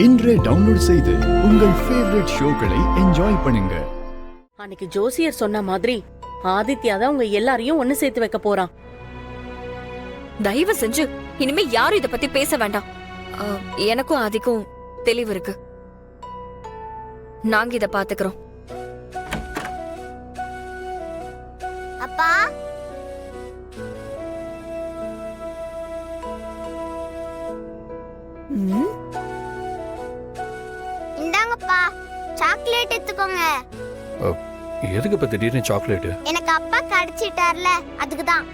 இன்றே டவுன்லோட் செய்து உங்கள் ஃபேவரட் ஷோக்களை என்ஜாய் பண்ணுங்க. அன்னைக்கு ஜோசியர் சொன்ன மாதிரி ஆதித்யா தான் உங்க எல்லாரையும் ஒண்ணு சேர்த்து வைக்க போறான். தயவு செஞ்சு இனிமே யாரும் இத பத்தி பேச வேண்டாம். எனக்கும் ஆதிக்கும் தெளிவு இருக்கு. நாங்க இத பாத்துக்கிறோம். அப்பா இந்தாங்கப்பா, சாக்லேட் எடுத்துக்கோங்க. எதுக்கு இப்ப திடீர்னு சாக்லேட்? எனக்கு அப்பா கடிச்சிட்டார்ல, அதுக்குதான்.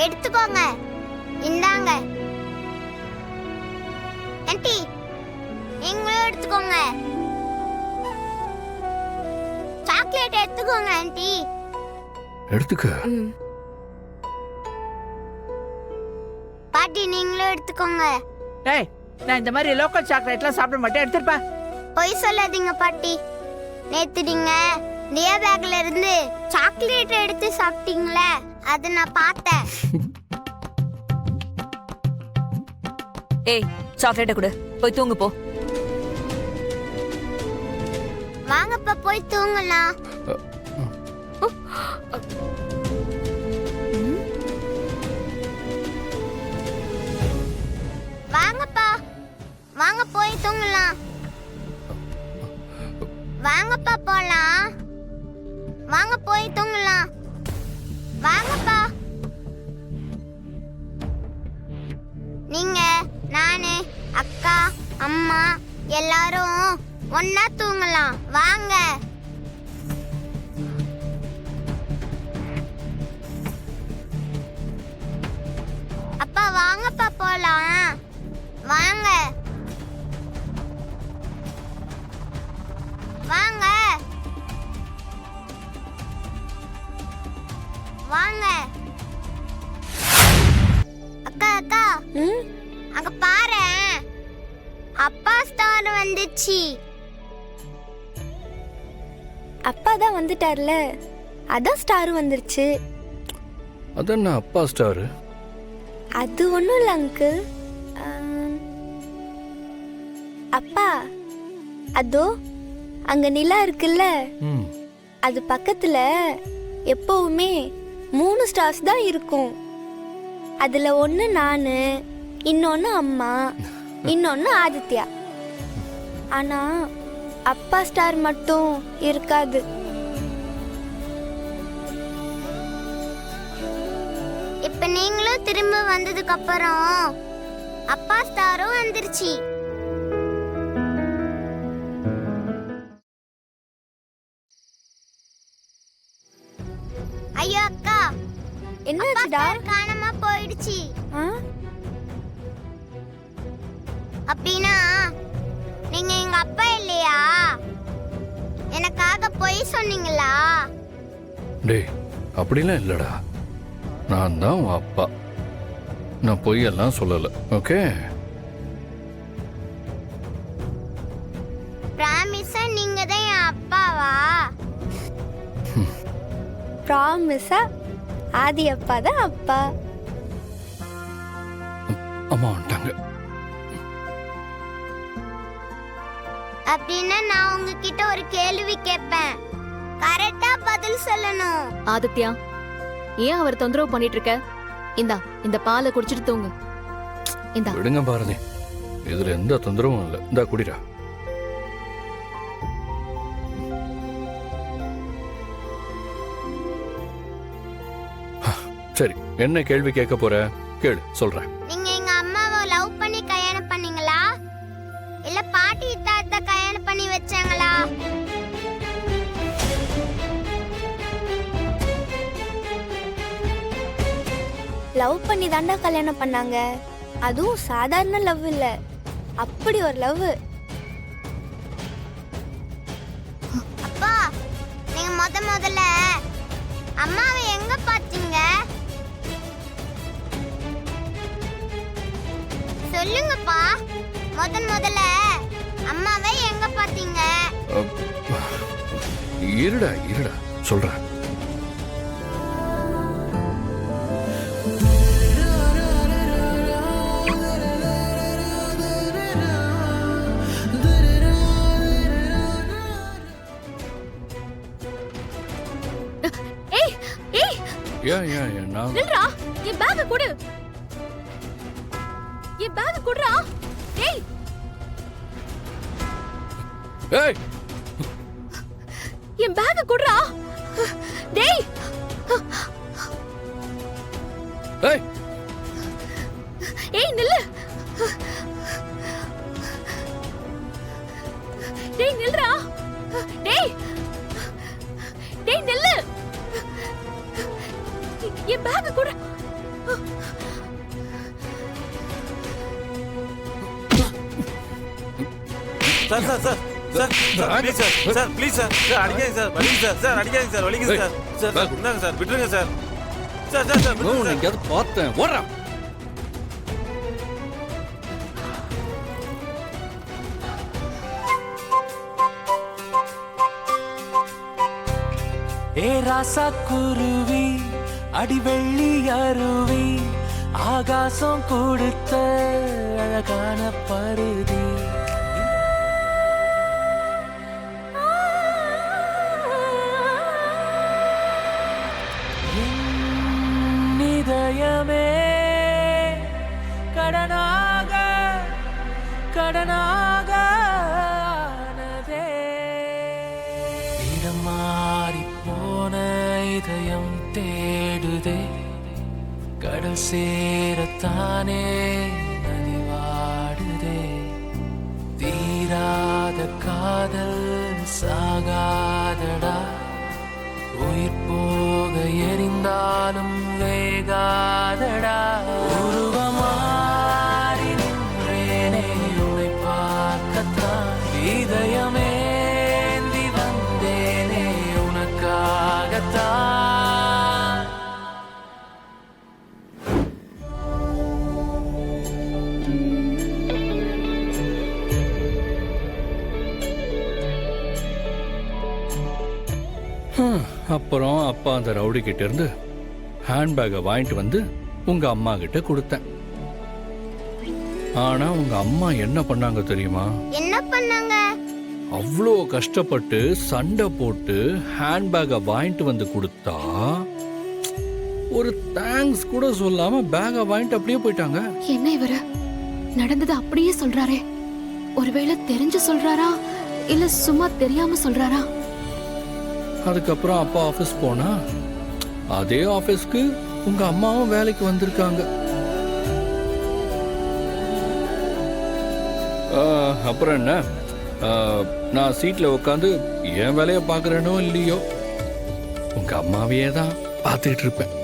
எடுத்துக்கோங்க, இந்தாங்க. ஆன்ட்டி, நீங்களும் எடுத்துக்கோங்க. சாக்லேட் எடுத்துக்கோங்க ஆன்ட்டி. எடுத்துக்க. பாட்டி, நீங்களும் எடுத்துக்கோங்க. டேய், நான் இந்த மாதிரி லோக்கல் சாக்லேட்லாம் சாப்பிட மாட்டேன், எடுத்துப்பா. பொய் சொல்லாதீங்க பாட்டி. நேத்து நீங்க நியா பேக்ல இருந்து சாக்லேட் எடுத்து சாப்பிட்டீங்களே, அது நான் பார்த்தேன். ஏய், சாக்லேட்ட கொடு, போய் தூங்கு போ. வாங்கப்பா, போய் தூங்கலாம். வாங்கப்பா, வாங்க போய் தூங்கலாம். வாங்கப்பா, போலாம். வாங்க போய் தூங்கலாம். வாங்கப்பா. நீங்க, நானு, அக்கா, அம்மா எல்லாரும் ஒன்னா தூங்கலாம். வாங்க. அப்பா, வாங்கப்பா போலாம். வாங்க வாங்க வாங்க. அக்கா அக்கா, அங்க பாரு, அப்பா ஸ்டார் வந்துச்சு. அப்பா தான் வந்துட்டார்ல, அதான் ஸ்டார் வந்துருச்சு. அதான் அப்பா ஸ்டார். அது ஒண்ணும் இல்ல அங்கிள். அப்பா, அதோ அங்க நிலா இருக்குல்ல, அது பக்கத்துல எப்பவுமே 3 ஸ்டார்ஸ் தான் இருக்கும். அதுல ஒண்ணு நானு, இன்னொன்னு அம்மா, இன்னொன்னு ஆதித்யா. ஆனா அப்பா ஸ்டார் மட்டும் இருக்காது. இப்ப நீங்களும் திரும்ப வந்ததுக்கு அப்புறம் அப்பா ஸ்டாரும் வந்துருச்சு. ஐயோ அக்கா, என்னாச்சுடா? காணாம போயிடுச்சு. அப்படின்னா நீங்க எங்க அப்பா இல்லையா? எனக்காக பொய் சொன்னீங்களா? டேய், அப்படிலாம் இல்லடா. நான் தான் உன் அப்பா. நான் பொய்யெல்லாம் சொல்லல. ஓகே? பிராமிஸா நீங்க தான் என் அப்பாவா? ப்ராமிஸா ஆதி அப்பா தான் அப்பா. அம்மா வந்துட்டாங்க. அப்படின்னா நான் உங்ககிட்ட ஒரு கேள்வி கேட்பேன், கரெக்டா பதில் சொல்லணும். ஆதித்யா, ஏன் அவர் தொந்தரவு பண்ணிட்டு இருக்க? இந்தா, இந்த பாலை குடிச்சிட்டு தூங்கு. இந்தா. விடுங்க பாரதி, இதுல எந்த தொந்தரவும் இல்லை. இந்தா குடிடா. சரி, என்ன கேள்வி கேட்க போற? கேளு, சொல்றேன். நீங்க எங்க அம்மாவை லவ் பண்ணி கல்யாணம் பண்ணீங்களா, இல்ல பாட்டி தாத்தா கல்யாணம் பண்ணி வச்சாங்களா? லவ் பண்ணி தாண்டா கல்யாணம் பண்ணாங்க. அதுவும் சாதாரண லவ் இல்ல, அப்படி ஒரு லவ். அப்பா, நீங்க முதல்ல அம்மாவை எங்க பாத்தீங்க? சொல்லுங்கப்பா, முதல்ல அம்மாவை எங்க பாத்தீங்க? இருடா இருடா சொல்றேன். ஏய் ஏய் ஏன் நான் நில்றா, என் பேக் கொடு. என் பேக் கொடுறா. ஏய் ஏய் என் பேக் கொடுறா. டேய் ஏய் ஏய் நில்லு. டேய் நில்றா. டேய் டேய் நில்லு. என் பேக் கொடு. Sir sir sir sir please sir sir please sir sir அடிக்காதீங்க சார் வலிக்குது சார் சார் அடிக்காதீங்க சார் வலிக்குது சார் சார் சார் இந்தாங்க சார் விட்டுருங்க சார் சார் சார் சார் விட்டுருங்க சார். எங்கேயாவது பார்த்தேன் ஓடுறா. ஏ ராசா குருவி அடிவெள்ளி அருவி ஆகாசம் கொடுத்த அழகான பருதி என் இதயமே கடனாக கடனாக ஆனதே. இடம் மாறி போன இதயம் தேடுதே கடல் சேரத்தானே நதி வாடுதே. தீராத காதல் சாகாதடா உயிர் போக எரிந்தாலும் வேகாதடா. உருவமாறி நின்றேனே உன்னை பார்க்கத்தான் இதயமேந்தி வந்தேனே உனக்காகத்தான். அப்புறம் அப்பா அந்த ரவுடி கிட்ட இருந்து ஹேண்ட்பேக்கை வாங்கிட்டு வந்து உங்க அம்மா கிட்ட கொடுத்தேன். ஆனா உங்க அம்மா என்ன பண்ணாங்க தெரியுமா? என்ன பண்ணாங்க? அவ்வளோ கஷ்டப்பட்டு சண்டை போட்டு ஹேண்ட்பேக்கை வாங்கிட்டு வந்து கொடுத்தா ஒரு தேங்க்ஸ் கூட சொல்லாம பேக்கை வாங்கிட்டு அப்படியே போயிட்டாங்க. என்ன இவரு நடந்தது அப்படியே சொல்றாரே? ஒருவேளை தெரிஞ்சு சொல்றாரா இல்ல சும்மா தெரியாம சொல்றாரா? அதுக்கப்புறம் அப்பா ஆபீஸ் போனா அதே ஆபீஸ்க்கு உங்க அம்மாவும் வேலைக்கு வந்திருக்காங்க. அப்புறம் என்ன, நான் சீட்ல உட்காந்து என் வேலையை பாக்குறேனோ இல்லையோ உங்க அம்மாவையே தான் பார்த்துட்டு இருப்பேன்.